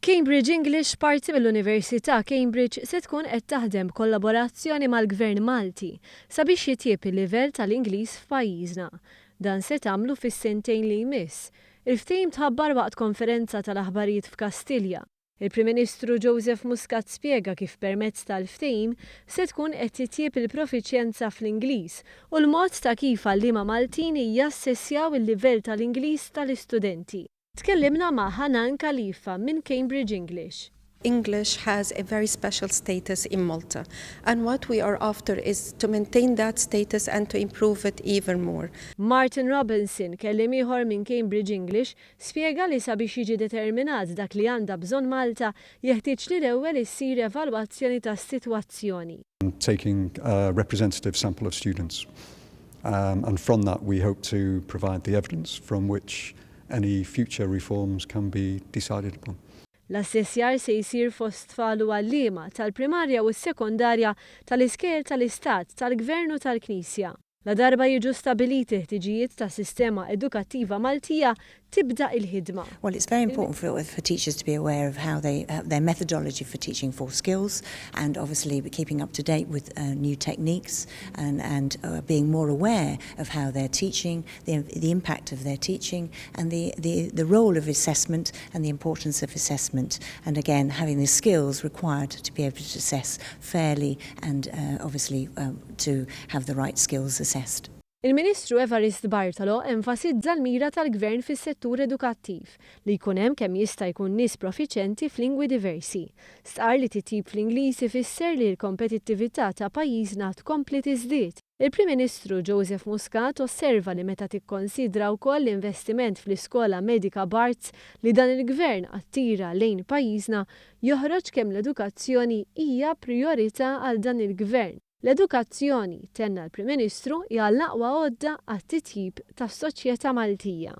Cambridge English, parti mill-Università Cambridge, se tkun qed taħdem kollaborazzjoni mal-Gvern Malti sabiex jitjieb il-livell tal-Ingliż f'pajjiżna. Dan se tagħmlu fis-sentejn li jmiss. Il-Ftehim tħabbar waqt konferenza tal-aħbarijiet f'Kastilja. Il-Prim Ministru Joseph Muscat spjega kif permezz tal-Ftehim se tkun qed titjieb il-profiċjenza fl-Ingliż u l-mod ta' kif għalliema Maltin jassessjaw il-livell tal-Ingliż tal-istudenti. Tkellimna ma' Hanan Khalifa minn Cambridge English. English has a very special status in Malta, and what we are after is to maintain that status and to improve it even more. Martin Robinson, kellim ieħor minn Cambridge English, spjega li sabiex jiġi determinat dak li għandha bżonn Malta jeħtieġ li l-ewwel issir evalwazzjoni tas-sitwazzjoni. Taking a representative sample of students, and from that we hope to provide the evidence from which any future reforms can be decided upon. L-assessjar se jsir fost tfal u għalliema tal-primarja u s-sekondarja tal-iskel tal-Istat, tal-Gvern u tal-Knisja. La darba jiġu stabiliti ħtiġijiet ta' sistema edukattiva Maltija tibda il-ħidma. Well, it's very important for teachers to be aware of how their methodology for teaching for skills, and obviously keeping up to date with new techniques and being more aware of how they're teaching, the impact of their teaching, and the role of assessment and the importance of assessment, and again having the skills required to be able to assess fairly and obviously to have the right skills assessed. Il-Ministru Evarist Bartolo enfasizza l-mira tal-Gvern fis-settur edukattiv li jkun hemm kemm jista' jkun nies profiċenti f'lingwi diversi. Sar li titjib fl-Ingliż ifisser li l-kompetittività ta' pajjiżna tkompli tiżdied. Il-Prim Ministru Joseph Muscat osserva li meta tikkonsidra wkoll l-investiment fl-Iskola Medika Barts li dan il-Gvern attira lejn pajjiżna joħroġ kemm l-edukazzjoni hija priorità għal dan il-Gvern. L-edukazzjoni, tenna l-Prim Ministru, hija l-aqwa għodda għat-titjib tas-soċjetà Maltija.